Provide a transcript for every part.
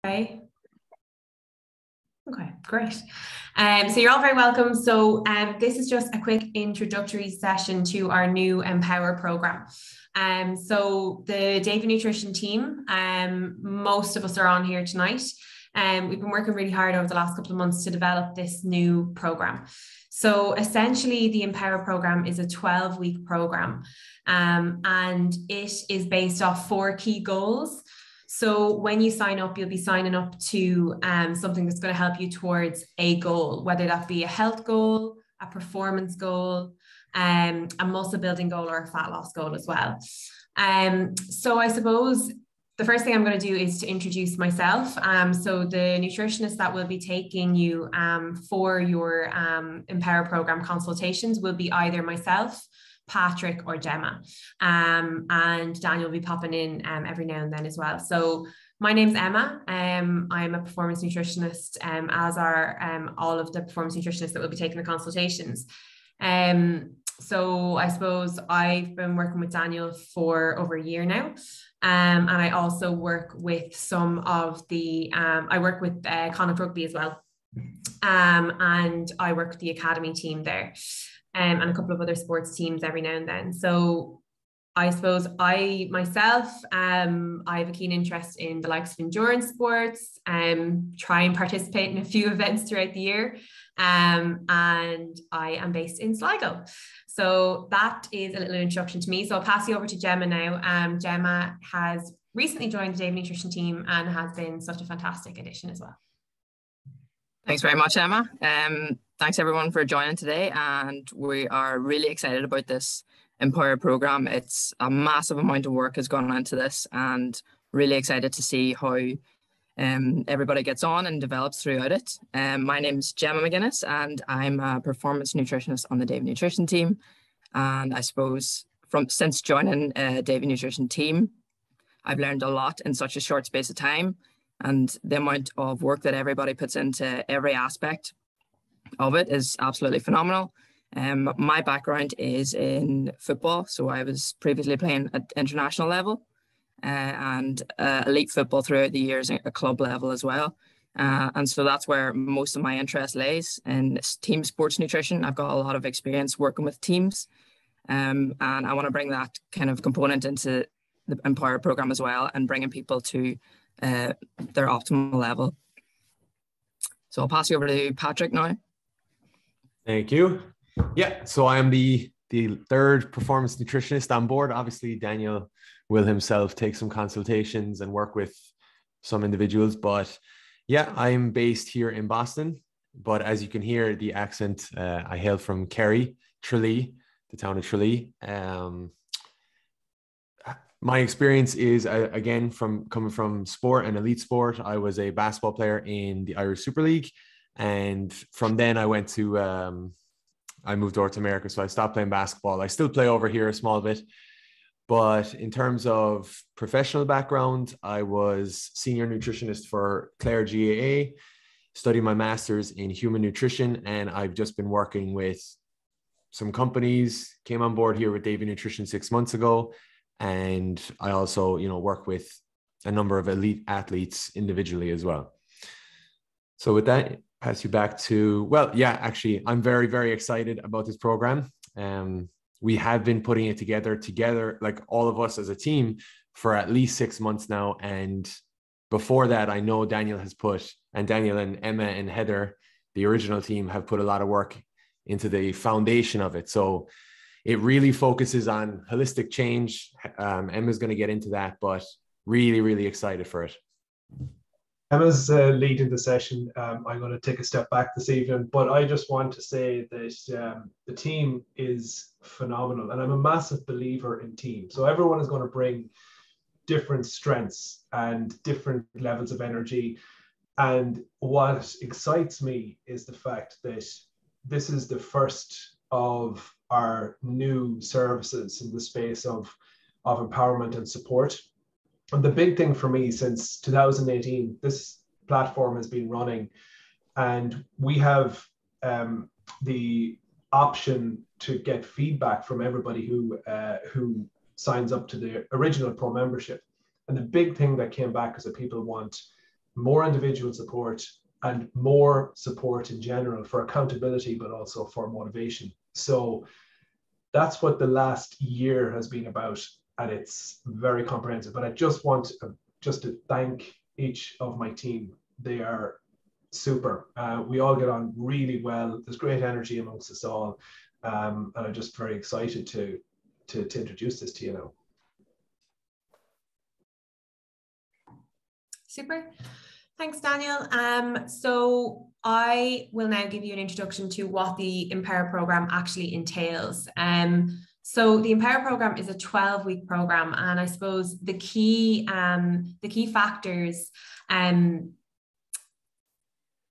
Okay. Okay, great. So you're all very welcome. So this is just a quick introductory session to our new Empower program. So the Davey Nutrition team, most of us are on here tonight. We've been working really hard over the last couple of months to develop this new program. So essentially the Empower program is a 12-week program, and it is based off 4 key goals. So when you sign up, you'll be signing up to something that's going to help you towards a goal, whether that be a health goal, a performance goal, a muscle building goal, or a fat loss goal as well. So I suppose the first thing I'm going to do is to introduce myself. So the nutritionist that will be taking you for your Empower program consultations will be either myself, Patrick, or Gemma, and Daniel will be popping in every now and then as well. So my name's Emma. I'm a performance nutritionist, as are all of the performance nutritionists that will be taking the consultations. So I suppose I've been working with Daniel for over a year now. And I also work with some of the, I work with Connacht Rugby as well. And I work with the academy team there. And a couple of other sports teams every now and then. So I suppose I myself, I have a keen interest in the likes of endurance sports, try and participate in a few events throughout the year. And I am based in Sligo. So that is a little introduction to me. So I'll pass you over to Gemma now. Gemma has recently joined the Davey Nutrition team and has been such a fantastic addition as well. Thanks very much, Emma. Thanks everyone for joining today, and we are really excited about this Empower program. It's a massive amount of work has gone into this, and really excited to see how everybody gets on and develops throughout it. My name's Gemma McGuinness, and I'm a performance nutritionist on the Davey Nutrition team. And I suppose since joining Davey Nutrition team, I've learned a lot in such a short space of time, and the amount of work that everybody puts into every aspect of it is absolutely phenomenal. My background is in football, so I was previously playing at international level and elite football throughout the years at club level as well. And so that's where most of my interest lays in team sports nutrition. I've got a lot of experience working with teams, and I want to bring that kind of component into the Empower program as well, and bringing people to their optimal level. So I'll pass you over to Patrick now. Thank you. Yeah, so I am the third performance nutritionist on board. Obviously, Daniel will himself take some consultations and work with some individuals. But yeah, I'm based here in Boston. But as you can hear, the accent, I hail from Kerry, Tralee, the town of Tralee. My experience is, again, coming from sport and elite sport. I was a basketball player in the Irish Super League. And from then I went to, I moved over to America. So I stopped playing basketball. I still play over here a small bit. But in terms of professional background, I was senior nutritionist for Clare GAA, studied my master's in human nutrition. And I've just been working with some companies, came on board here with Davey Nutrition 6 months ago. And I also, work with a number of elite athletes individually as well. So with that, pass you back to, actually, I'm very, very excited about this program. We have been putting it together, like all of us as a team, for at least 6 months now. And before that, I know Daniel and Emma and Heather, the original team, have put a lot of work into the foundation of it. So it really focuses on holistic change. Emma's going to get into that, but really, really excited for it. Emma's leading the session. I'm going to take a step back this evening, but I just want to say that the team is phenomenal, and I'm a massive believer in team. So everyone is going to bring different strengths and different levels of energy. And what excites me is the fact that this is the first of our new services in the space of empowerment and support. And the big thing for me, since 2018, this platform has been running, and we have the option to get feedback from everybody who signs up to the original pro membership. And the big thing that came back is that people want more individual support, and more support in general for accountability, but also for motivation. So that's what the last year has been about, and it's very comprehensive. But I just want to thank each of my team. They are super. We all get on really well. There's great energy amongst us all, and I'm just very excited to introduce this to you now. Super. Thanks, Daniel. So I will now give you an introduction to what the Empower program actually entails. So the Empower program is a 12-week program, and I suppose the key factors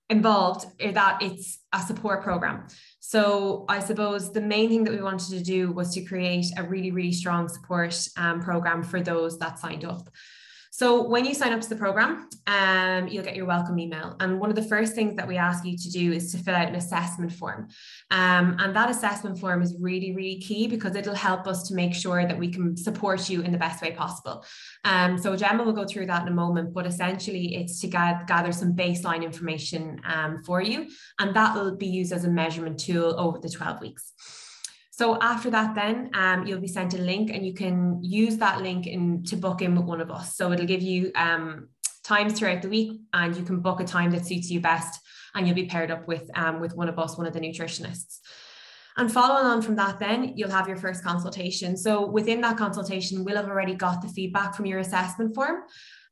involved are that it's a support program. So I suppose the main thing that we wanted to do was to create a really, really strong support program for those that signed up. So when you sign up to the program, you'll get your welcome email. And one of the first things that we ask you to do is to fill out an assessment form. And that assessment form is really, really key because it'll help us to make sure that we can support you in the best way possible. So Gemma will go through that in a moment, but essentially it's to gather some baseline information for you. And that will be used as a measurement tool over the 12 weeks. So after that, then you'll be sent a link, and you can use that link to book in with one of us. So it'll give you times throughout the week, and you can book a time that suits you best, and you'll be paired up with one of us, one of the nutritionists. And following on from that, then you'll have your first consultation. So within that consultation, we'll have already got the feedback from your assessment form.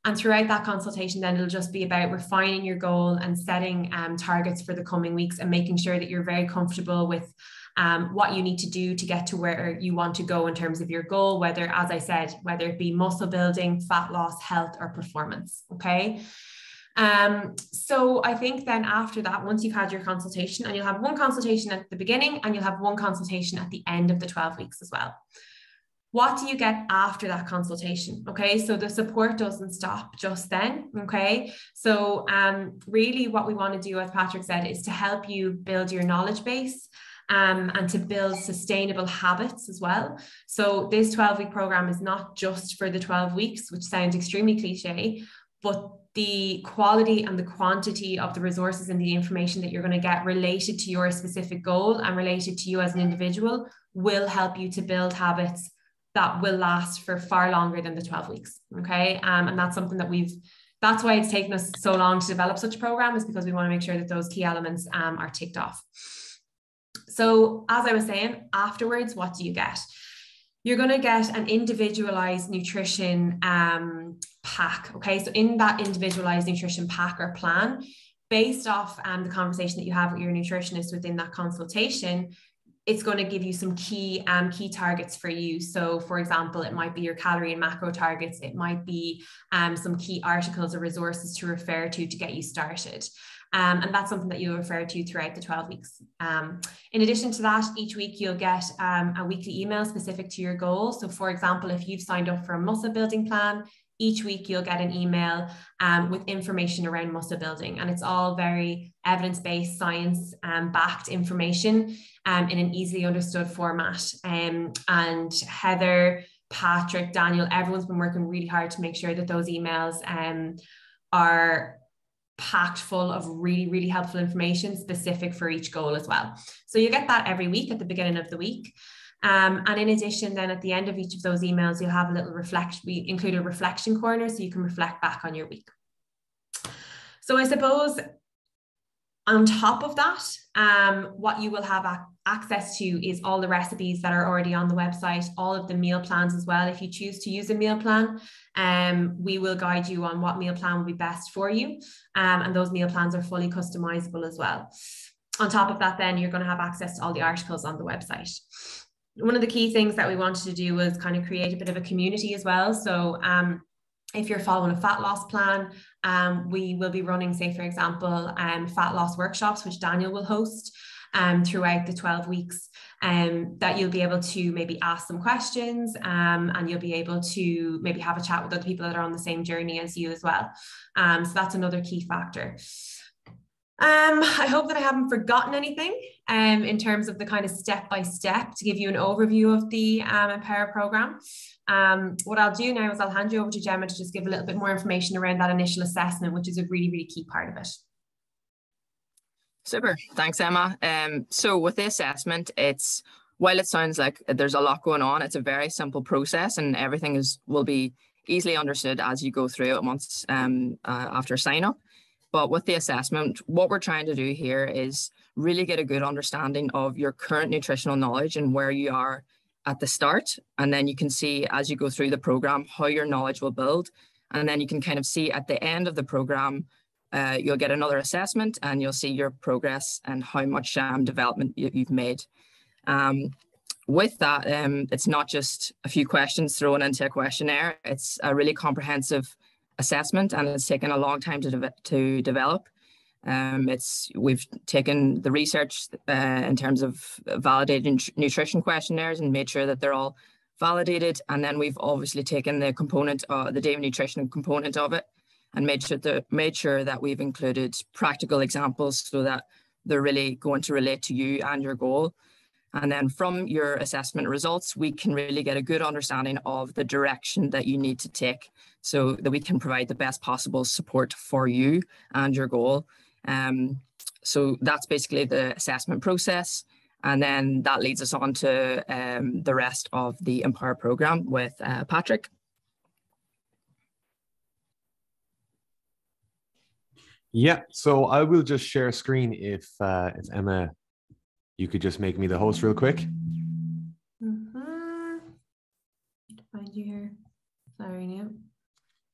And throughout that consultation, then it'll just be about refining your goal and setting targets for the coming weeks, and making sure that you're very comfortable with what you need to do to get to where you want to go in terms of your goal, whether, as I said, whether it be muscle building, fat loss, health, or performance. Okay. So I think then after that, once you've had your consultation, and you'll have one consultation at the beginning and you'll have one consultation at the end of the 12 weeks as well. What do you get after that consultation? Okay, so the support doesn't stop just then. Okay, so really what we want to do, as Patrick said, is to help you build your knowledge base and to build sustainable habits as well. So this 12-week program is not just for the 12 weeks, which sounds extremely cliche, but the quality and the quantity of the resources and the information that you're going to get related to your specific goal and related to you as an individual will help you to build habits that will last for far longer than the 12 weeks. Okay. And that's something that that's why it's taken us so long to develop such a program, is because we want to make sure that those key elements are ticked off. So as I was saying, afterwards, what do you get? You're going to get an individualized nutrition pack. Okay. So in that individualized nutrition pack or plan, based off the conversation that you have with your nutritionist within that consultation, it's going to give you some key targets for you. So for example, it might be your calorie and macro targets. It might be some key articles or resources to refer to get you started. And that's something that you'll refer to throughout the 12 weeks. In addition to that, each week you'll get a weekly email specific to your goal. So for example, if you've signed up for a muscle building plan, each week you'll get an email with information around muscle building. And it's all very evidence-based, science-backed information in an easily understood format. And Heather, Patrick, Daniel, everyone's been working really hard to make sure that those emails are packed full of really, really helpful information specific for each goal as well. So you get that every week at the beginning of the week. And in addition, then at the end of each of those emails, you'll have a little reflection. We include a reflection corner so you can reflect back on your week. So I suppose on top of that, what you will have access to is all the recipes that are already on the website, all of the meal plans as well. If you choose to use a meal plan, we will guide you on what meal plan will be best for you. And those meal plans are fully customizable as well. On top of that, then you're going to have access to all the articles on the website. One of the key things that we wanted to do was kind of create a bit of a community as well. So if you're following a fat loss plan, we will be running, say, for example, fat loss workshops, which Daniel will host throughout the 12 weeks, that you'll be able to maybe ask some questions and you'll be able to maybe have a chat with other people that are on the same journey as you as well. So that's another key factor. I hope that I haven't forgotten anything in terms of the kind of step-by-step to give you an overview of the Empower program. What I'll do now is I'll hand you over to Gemma to just give a little bit more information around that initial assessment, which is a really, really key part of it. Super. Thanks, Emma. So with the assessment, while it sounds like there's a lot going on, it's a very simple process and everything will be easily understood as you go through it once after sign up. But with the assessment, what we're trying to do here is really get a good understanding of your current nutritional knowledge and where you are at the start. And then you can see as you go through the program, how your knowledge will build. And then you can kind of see at the end of the program, you'll get another assessment and you'll see your progress and how much development you've made. With that, it's not just a few questions thrown into a questionnaire. It's a really comprehensive assessment and it's taken a long time to develop. We've taken the research in terms of validating nutrition questionnaires and made sure that they're all validated. And then we've obviously taken the component, the Davey Nutrition component of it, and made sure that we've included practical examples so that they're really going to relate to you and your goal. And then from your assessment results, we can really get a good understanding of the direction that you need to take so that we can provide the best possible support for you and your goal. So that's basically the assessment process. And then that leads us on to the rest of the Empower program with Patrick. Yeah, so I will just share a screen if Emma, you could just make me the host real quick. Find you here. Sorry, no.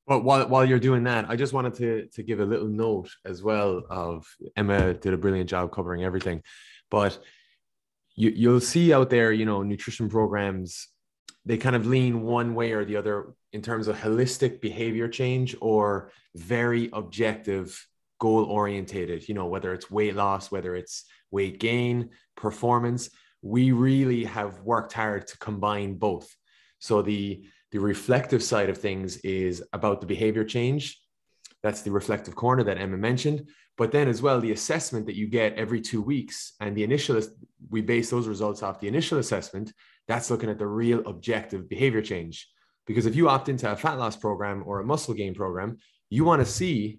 But while you're doing that, I just wanted to give a little note as well of Emma did a brilliant job covering everything. But you'll see out there, nutrition programs, they kind of lean one way or the other in terms of holistic behavior change or very objective, goal-orientated, whether it's weight loss, whether it's weight gain, performance. We really have worked hard to combine both. So the reflective side of things is about the behavior change. That's the reflective corner that Emma mentioned. But then as well, the assessment that you get every 2 weeks and we base those results off the initial assessment. That's looking at the real objective behavior change. Because if you opt into a fat loss program or a muscle gain program, you want to see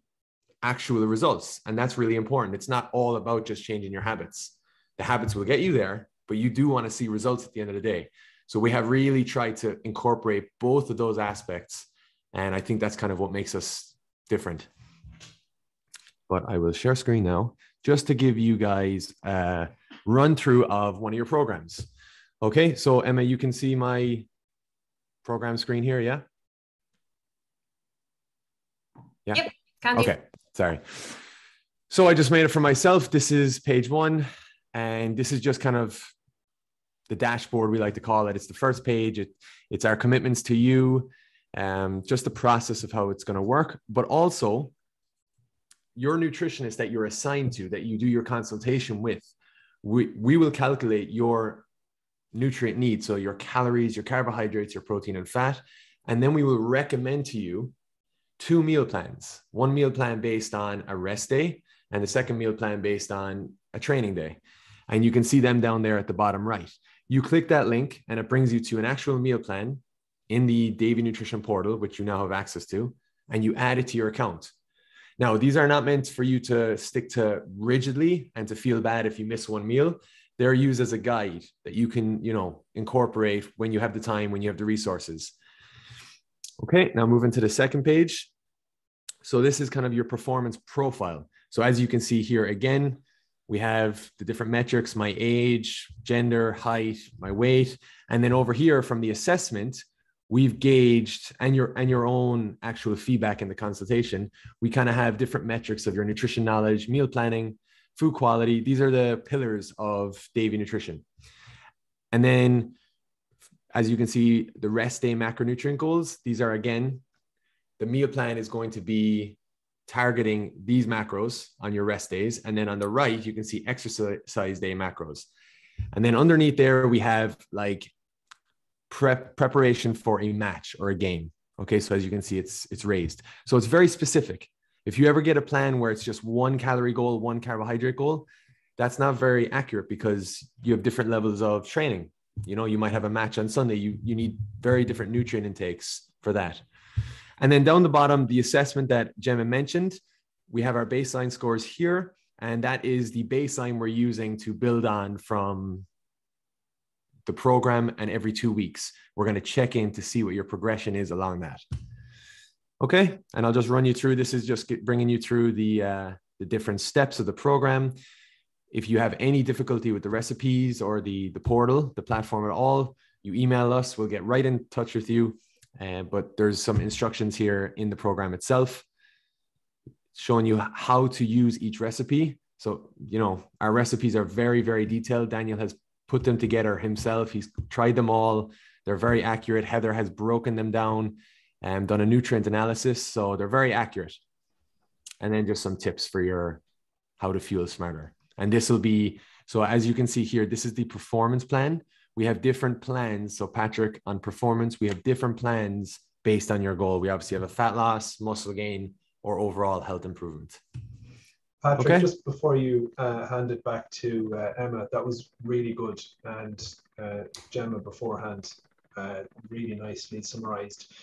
actual results. And that's really important. It's not all about just changing your habits. The habits will get you there, but you do want to see results at the end of the day. So we have really tried to incorporate both of those aspects. And I think that's kind of what makes us different. But I will share screen now just to give you guys a run through of one of your programs. Okay, so Emma, you can see my program screen here, yeah? Yeah. Yep, can do. Okay, sorry. So I just made it for myself. This is page 1, and this is just kind of the dashboard, we like to call it. It's the first page. It's our commitments to you, just the process of how it's going to work, but also your nutritionist that you're assigned to, that you do your consultation with. We will calculate your nutrient needs, so your calories, your carbohydrates, your protein and fat, and then we will recommend to you 2 meal plans. One meal plan based on a rest day, and the second meal plan based on a training day. And you can see them down there at the bottom right. You click that link and it brings you to an actual meal plan in the Davey Nutrition portal, which you now have access to, and you add it to your account. Now, these are not meant for you to stick to rigidly and to feel bad if you miss one meal. They're used as a guide that you can, incorporate when you have the time, when you have the resources. Okay, now moving to the second page. So this is kind of your performance profile. So as you can see here, again, we have the different metrics, my age, gender, height, my weight. And then over here from the assessment, we've gauged, and your own actual feedback in the consultation, we kind of have different metrics of your nutrition knowledge, meal planning, food quality. These are the pillars of Davey Nutrition. And then, as you can see, the rest day macronutrient goals, these are, again, the meal plan is going to be targeting these macros on your rest days. And then on the right, you can see exercise day macros. And then underneath there, we have like preparation for a match or a game. Okay, so as you can see, it's raised. So it's very specific. If you ever get a plan where it's just 1 calorie goal, 1 carbohydrate goal, that's not very accurate because you have different levels of training. You know, you might have a match on Sunday. You need very different nutrient intakes for that. And then down the bottom, the assessment that Gemma mentioned, we have our baseline scores here. And that is the baseline we're using to build on from the program. And every 2 weeks, we're going to check in to see what your progression is along that. Okay. And I'll just run you through. This is just bringing you through the different steps of the program. If you have any difficulty with the recipes or the portal, the platform at all, you email us. We'll get right in touch with you. But there's some instructions here in the program itself showing you how to use each recipe. So, you know, our recipes are very, very detailed. Daniel has put them together himself. He's tried them all. They're very accurate. Heather has broken them down and done a nutrient analysis. So they're very accurate. And then just some tips for your how to fuel smarter. And this will be, so as you can see here, this is the performance plan. We have different plans. So Patrick, on performance, we have different plans based on your goal. We obviously have a fat loss, muscle gain, or overall health improvement. Patrick, okay. Just before you hand it back to Emma, that was really good. And Gemma beforehand, really nicely summarized.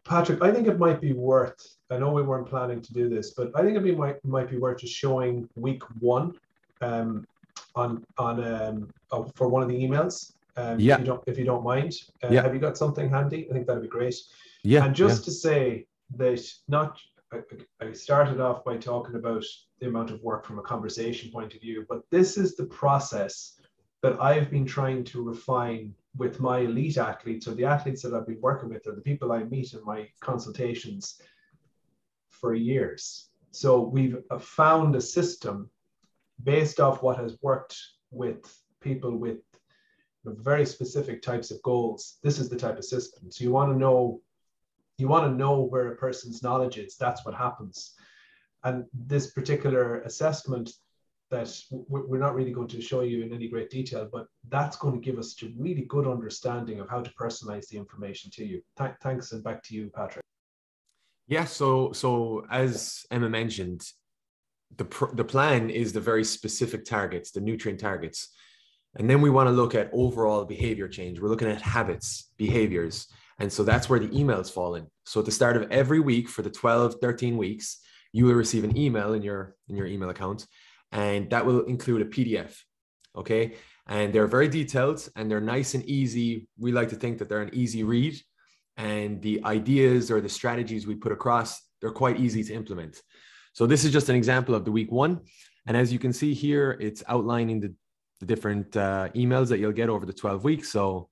Patrick, I think it might be worth, I know we weren't planning to do this, but I think it might be worth just showing week 1 for one of the emails. If you don't mind. Have you got something handy? I think that'd be great. Yeah. And just to say that I started off by talking about the amount of work from a conversation point of view, but this is the process that I've been trying to refine with my elite athletes, or the athletes that I've been working with, or the people I meet in my consultations for years. So we've found a system based off what has worked with people with very specific types of goals. This is the type of system. So you want to know where a person's knowledge is. That's what happens. And this particular assessment that we're not really going to show you in any great detail, but that's going to give us a really good understanding of how to personalize the information to you. Thanks, and back to you, Patrick. Yeah, so as Emma mentioned, the plan is the very specific targets, the nutrient targets. And then we want to look at overall behavior change. We're looking at habits, behaviors. And so that's where the emails fall in. So at the start of every week for the 12, 13 weeks, you will receive an email in your email account, and that will include a PDF. Okay. And they're very detailed and they're nice and easy. We like to think that they're an easy read, and the ideas or the strategies we put across, they're quite easy to implement. So this is just an example of the week 1. And as you can see here, it's outlining the different emails that you'll get over the 12 weeks. So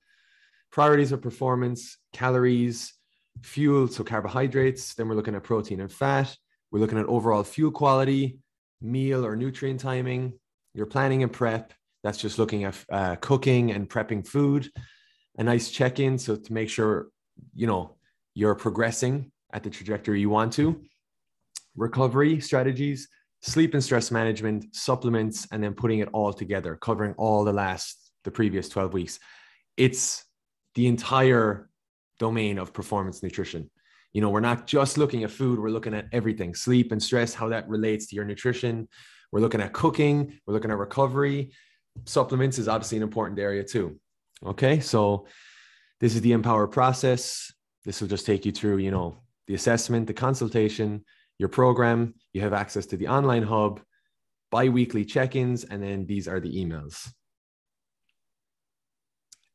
priorities of performance, calories, fuel, so carbohydrates. Then we're looking at protein and fat. We're looking at overall fuel quality, meal or nutrient timing, your planning and prep. That's just looking at cooking and prepping food. A nice check-in, so to make sure, you know, you're progressing at the trajectory you want to. Recovery strategies, sleep and stress management, supplements, and then putting it all together, covering all the previous 12 weeks. It's the entire domain of performance nutrition. You know, we're not just looking at food, we're looking at everything, sleep and stress, how that relates to your nutrition. We're looking at cooking, we're looking at recovery. Supplements is obviously an important area too. Okay, so this is the Empower process. This will just take you through, you know, the assessment, the consultation, your program. You have access to the online hub, bi-weekly check-ins, and then these are the emails.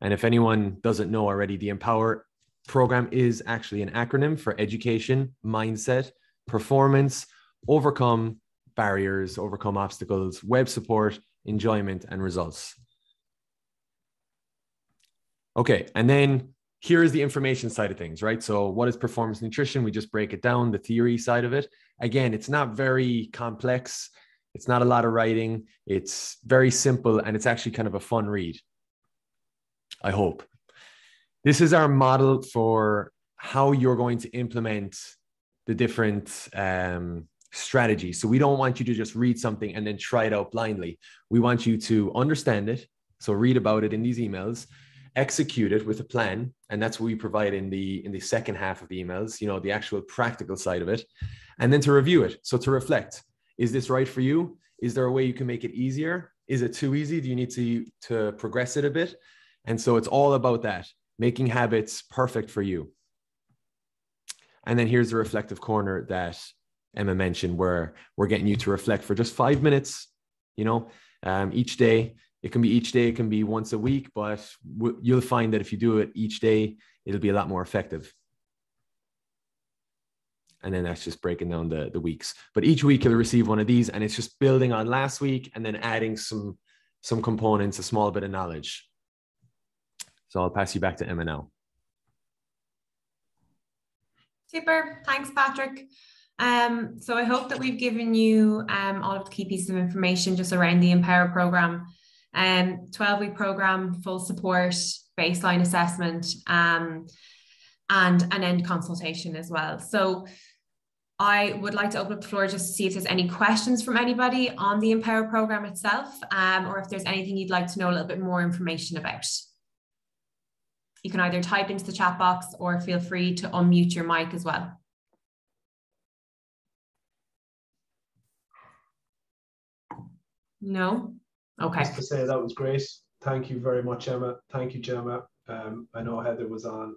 And if anyone doesn't know already, the Empower program is actually an acronym for education, mindset, performance, overcome barriers, overcome obstacles, web support, enjoyment, and results. Okay, and then here is the information side of things, right? So what is performance nutrition? We just break it down, the theory side of it. Again, it's not very complex. It's not a lot of writing. It's very simple, and it's actually kind of a fun read, I hope. This is our model for how you're going to implement the different strategies. So we don't want you to just read something and then try it out blindly. We want you to understand it. So read about it in these emails, execute it with a plan. And that's what we provide in the second half of the emails, you know, the actual practical side of it. And then to review it. So to reflect, is this right for you? Is there a way you can make it easier? Is it too easy? Do you need to progress it a bit? And so it's all about that, making habits perfect for you. And then here's the reflective corner that Emma mentioned, where we're getting you to reflect for just 5 minutes, each day. It can be each day, it can be once a week, but you'll find that if you do it each day, it'll be a lot more effective. And then that's just breaking down the weeks. But each week you'll receive one of these, and it's just building on last week and then adding some components, a small bit of knowledge. So I'll pass you back to Emma now. Super. Thanks, Patrick. So I hope that we've given you all of the key pieces of information just around the Empower program. 12-week program, full support, baseline assessment, and an end consultation as well. So I would like to open up the floor just to see if there's any questions from anybody on the Empower program itself, or if there's anything you'd like to know a little bit more information about. You can either type into the chat box or feel free to unmute your mic as well. No? Okay. Just to say that was great. Thank you very much, Emma. Thank you, Gemma. I know Heather was on.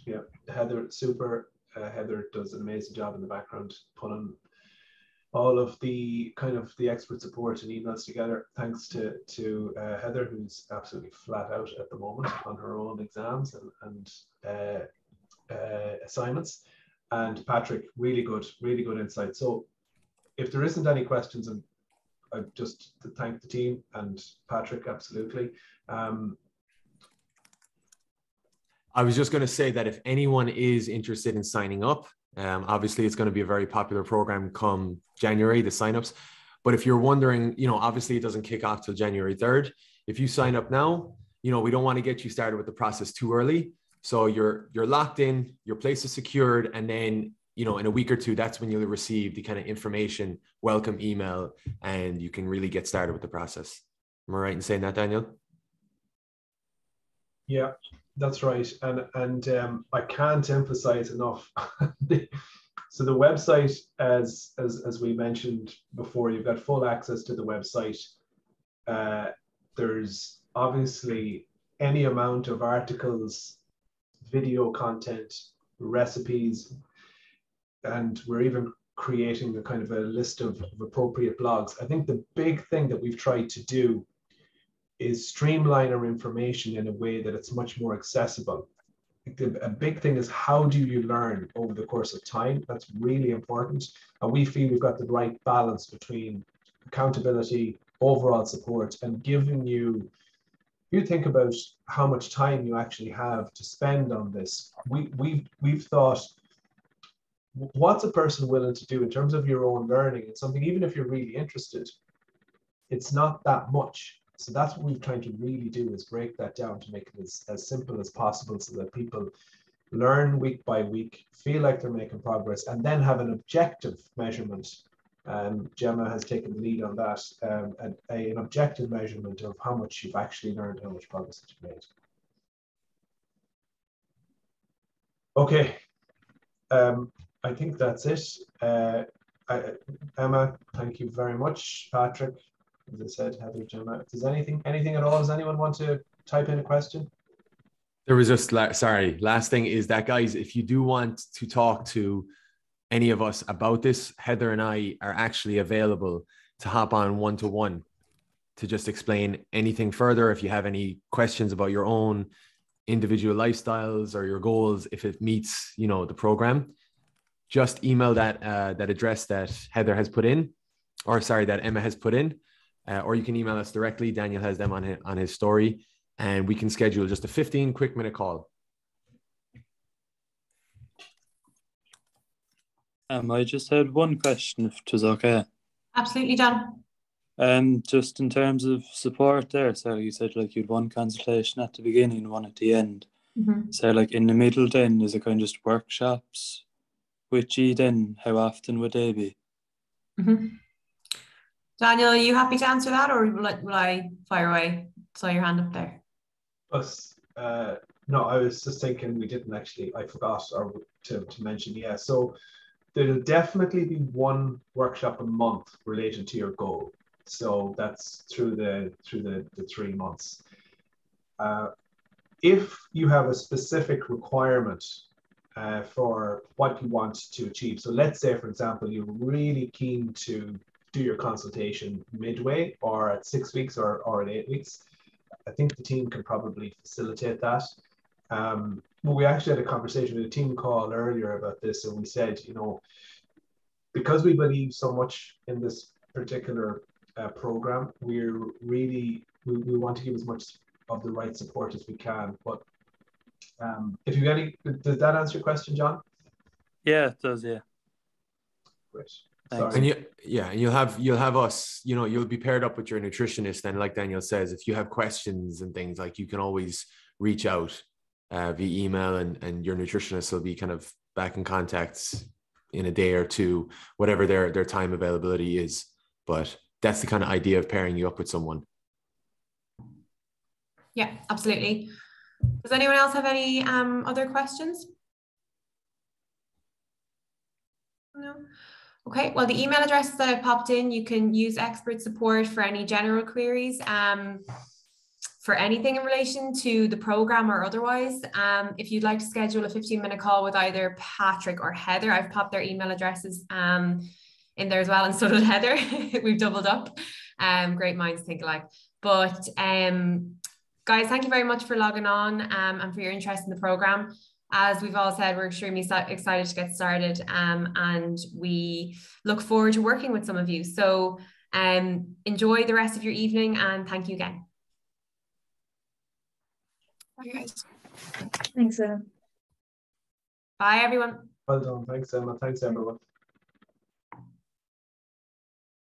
Yeah, Heather, super. Heather does an amazing job in the background, pulling all of the the expert support and emails together. Thanks to Heather, who's absolutely flat out at the moment on her own exams and assignments. And Patrick, really good insight. So if there isn't any questions, and I just to thank the team and Patrick, absolutely. I was just going to say that if anyone is interested in signing up, obviously it's going to be a very popular program come January, the signups. But if you're wondering, obviously it doesn't kick off till January 3rd. If you sign up now, we don't want to get you started with the process too early. So you're locked in, your place is secured, and then, in a week or two, that's when you'll receive the kind of information, welcome email, and you can really get started with the process. Am I right in saying that, Daniel? Yeah, that's right. And I can't emphasize enough. So the website, as we mentioned before, you've got full access to the website. There's obviously any amount of articles, video content, recipes, and we're even creating a kind of a list of appropriate blogs. I think the big thing that we've tried to do is streamline our information in a way that it's much more accessible. A big thing is, how do you learn over the course of time? That's really important. And we feel we've got the right balance between accountability, overall support, and giving you think about how much time you actually have to spend on this. We've thought, what's a person willing to do in terms of your own learning? It's something, even if you're really interested, it's not that much. So that's what we've tried to really do, is break that down to make it as simple as possible, so that people learn week by week, feel like they're making progress, and then have an objective measurement. Gemma has taken the lead on that, an objective measurement of how much you've actually learned, how much progress you've made. Okay, I think that's it. Emma, thank you very much. Patrick, as I said, Heather, Gemma, if there's anything at all, does anyone want to type in a question? There was just, last thing is that, guys, if you do want to talk to any of us about this, Heather and I are actually available to hop on one-to-one to just explain anything further. If you have any questions about your own individual lifestyles or your goals, if it meets, the program, just email that address that Heather has put in, that Emma has put in, or you can email us directly. Daniel has them on his story, and we can schedule just a 15 quick minute call. I just had one question, if it was okay. Absolutely, John. Just in terms of support there, so you said you'd one consultation at the beginning and one at the end. Mm-hmm. So in the middle then, is it kind of just workshops with you then? How often would they be? Mm-hmm. Daniel, are you happy to answer that, or will I fire away? Saw your hand up there. No, I was just thinking we didn't actually, I forgot to mention, yeah. So there'll definitely be one workshop a month related to your goal. So that's through the 3 months. If you have a specific requirement for what you want to achieve, so let's say, for example, you're really keen to do your consultation midway or at 6 weeks or at 8 weeks, I think the team can probably facilitate that. Well, we actually had a conversation with a team call earlier about this, and we said, you know, because we believe so much in this particular program, we want to give as much of the right support as we can. But if you any, does that answer your question, John? Yeah, it does. Yeah. Great. Thanks. And you'll have us, you know, you'll be paired up with your nutritionist. And like Daniel says, if you have questions and things, like, you can always reach out via email, and your nutritionist will be kind of back in contact in a day or two, whatever their time availability is. But that's the kind of idea of pairing you up with someone. Yeah, absolutely. Does anyone else have any other questions? No. Okay, well, the email addresses that I've popped in, you can use expert support for any general queries, for anything in relation to the program or otherwise. If you'd like to schedule a 15-minute call with either Patrick or Heather, I've popped their email addresses in there as well, and so did Heather. We've doubled up. Great minds think alike. But guys, thank you very much for logging on and for your interest in the program. As we've all said, we're extremely excited to get started, and we look forward to working with some of you. So enjoy the rest of your evening, and thank you again. Bye, guys. Thanks, Emma. Bye, everyone. Well done. Thanks, Emma. Thanks, everyone.